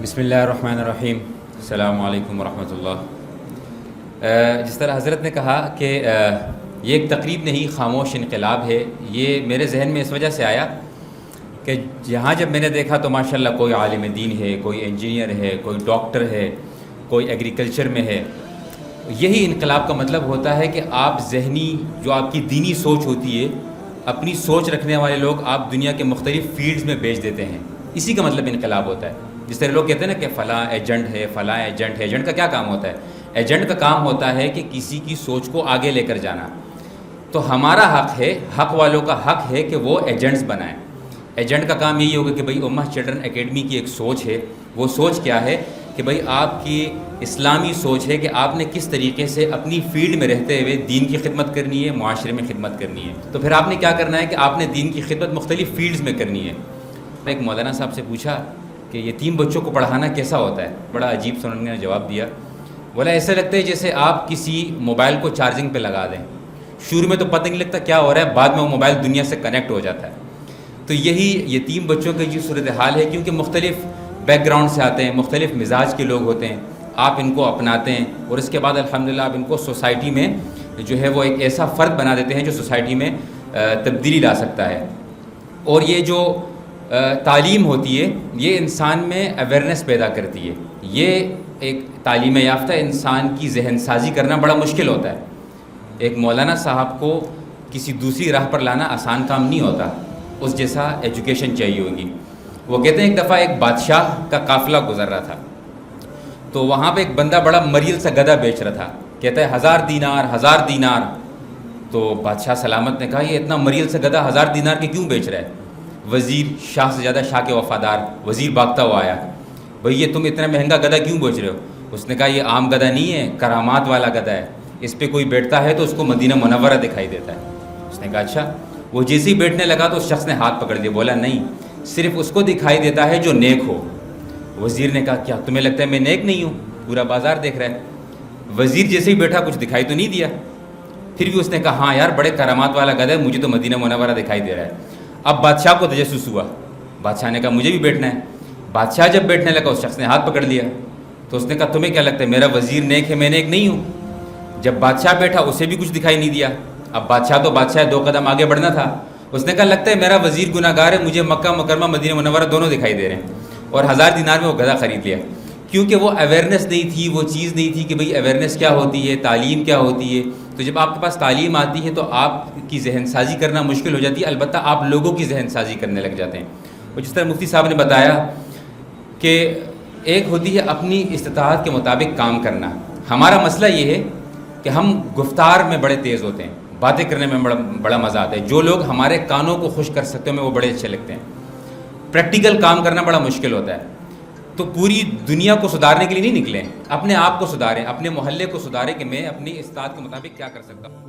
بسم اللہ الرحمن الرحیم. السلام علیکم ورحمۃ اللہ. جس طرح حضرت نے کہا کہ یہ ایک تقریب نہیں خاموش انقلاب ہے، یہ میرے ذہن میں اس وجہ سے آیا کہ جہاں جب میں نے دیکھا تو ماشاءاللہ کوئی عالم دین ہے، کوئی انجینئر ہے، کوئی ڈاکٹر ہے، کوئی ایگریکلچر میں ہے. یہی انقلاب کا مطلب ہوتا ہے کہ آپ ذہنی جو آپ کی دینی سوچ ہوتی ہے، اپنی سوچ رکھنے والے لوگ آپ دنیا کے مختلف فیلڈز میں بیچ دیتے ہیں. اسی کا مطلب انقلاب ہوتا ہے. جس طرح لوگ کہتے ہیں نا کہ فلاں ایجنٹ ہے، فلاں ایجنٹ ہے. ایجنٹ کا کیا کام ہوتا ہے؟ ایجنٹ کا کام ہوتا ہے کہ کسی کی سوچ کو آگے لے کر جانا. تو ہمارا حق ہے، حق والوں کا حق ہے کہ وہ ایجنٹس بنائیں. ایجنٹ کا کام یہی ہوگا کہ بھئی امہ چلڈرن اکیڈمی کی ایک سوچ ہے. وہ سوچ کیا ہے کہ بھئی آپ کی اسلامی سوچ ہے کہ آپ نے کس طریقے سے اپنی فیلڈ میں رہتے ہوئے دین کی خدمت کرنی ہے، معاشرے میں خدمت کرنی ہے. تو پھر آپ نے کیا کرنا ہے کہ آپ نے دین کی خدمت مختلف فیلڈز میں کرنی ہے. ایک مولانا صاحب سے پوچھا کہ یتیم بچوں کو پڑھانا کیسا ہوتا ہے؟ بڑا عجیب سے انہوں نے جواب دیا. بولا ایسا لگتا ہے جیسے آپ کسی موبائل کو چارجنگ پہ لگا دیں. شروع میں تو پتہ نہیں لگتا کیا ہو رہا ہے، بعد میں وہ موبائل دنیا سے کنیکٹ ہو جاتا ہے. تو یہی یتیم بچوں کی جو صورتحال ہے، کیونکہ مختلف بیک گراؤنڈ سے آتے ہیں، مختلف مزاج کے لوگ ہوتے ہیں. آپ ان کو اپناتے ہیں اور اس کے بعد الحمدللہ آپ ان کو سوسائٹی میں جو ہے وہ ایک ایسا فرد بنا دیتے ہیں جو سوسائٹی میں تبدیلی لا سکتا ہے. اور یہ جو تعلیم ہوتی ہے یہ انسان میں اویئرنیس پیدا کرتی ہے. یہ ایک تعلیم یافتہ انسان کی ذہن سازی کرنا بڑا مشکل ہوتا ہے. ایک مولانا صاحب کو کسی دوسری راہ پر لانا آسان کام نہیں ہوتا، اس جیسا ایجوکیشن چاہیے ہوگی. وہ کہتے ہیں ایک دفعہ ایک بادشاہ کا قافلہ گزر رہا تھا، تو وہاں پہ ایک بندہ بڑا مریل سا گدھا بیچ رہا تھا. کہتا ہے 1000 دینار 1000 دینار. تو بادشاہ سلامت نے کہا یہ اتنا مریل سا گدھا 1000 دینار کے کیوں بیچ رہا ہے؟ وزیر شاہ سے زیادہ شاہ کے وفادار وزیر بھاگتا ہوا آیا. بھئی یہ تم اتنا مہنگا گدھا کیوں بیچ رہے ہو؟ اس نے کہا یہ عام گدھا نہیں ہے، کرامات والا گدھا ہے. اس پہ کوئی بیٹھتا ہے تو اس کو مدینہ منورہ دکھائی دیتا ہے. اس نے کہا اچھا. وہ جیسے ہی بیٹھنے لگا تو اس شخص نے ہاتھ پکڑ دیا. بولا نہیں، صرف اس کو دکھائی دیتا ہے جو نیک ہو. وزیر نے کہا کیا تمہیں لگتا ہے میں نیک نہیں ہوں؟ پورا بازار دیکھ رہا ہے. وزیر جیسے ہی بیٹھا کچھ دکھائی تو نہیں دیا. پھر بھی اس نے کہا ہاں یار بڑے کرامات والا گدھا ہے، مجھے تو مدینہ منورہ دکھائی دے رہا ہے. اب بادشاہ کو تجسس ہوا. بادشاہ نے کہا مجھے بھی بیٹھنا ہے. بادشاہ جب بیٹھنے لگا اس شخص نے ہاتھ پکڑ لیا. تو اس نے کہا تمہیں کیا لگتا ہے میرا وزیر نیک ہے، میں نیک نہیں ہوں؟ جب بادشاہ بیٹھا اسے بھی کچھ دکھائی نہیں دیا. اب بادشاہ تو بادشاہ 2 قدم آگے بڑھنا تھا. اس نے کہا لگتا ہے میرا وزیر گناہ گار ہے، مجھے مکہ مکرمہ مدینہ منورہ دونوں دکھائی دے رہے ہیں. اور 1000 دینار میں وہ گدھا خرید لیا. کیونکہ وہ اویئرنیس نہیں تھی، وہ چیز نہیں تھی کہ بھئی اویئرنیس کیا ہوتی ہے، تعلیم کیا ہوتی ہے. تو جب آپ کے پاس تعلیم آتی ہے تو آپ کی ذہن سازی کرنا مشکل ہو جاتی ہے، البتہ آپ لوگوں کی ذہن سازی کرنے لگ جاتے ہیں. اور جس طرح مفتی صاحب نے بتایا کہ ایک ہوتی ہے اپنی استطاعت کے مطابق کام کرنا. ہمارا مسئلہ یہ ہے کہ ہم گفتار میں بڑے تیز ہوتے ہیں، باتیں کرنے میں بڑا مزہ آتا ہے. جو لوگ ہمارے کانوں کو خوش کر سکتے ہیں ہمیں وہ بڑے اچھے لگتے ہیں. پریکٹیکل کام کرنا بڑا مشکل ہوتا ہے. تو پوری دنیا کو سدھارنے کے لیے نہیں نکلیں، اپنے آپ کو سدھاریں، اپنے محلے کو سدھاریں کہ میں اپنی استطاعت کے مطابق کیا کر سکتا ہوں.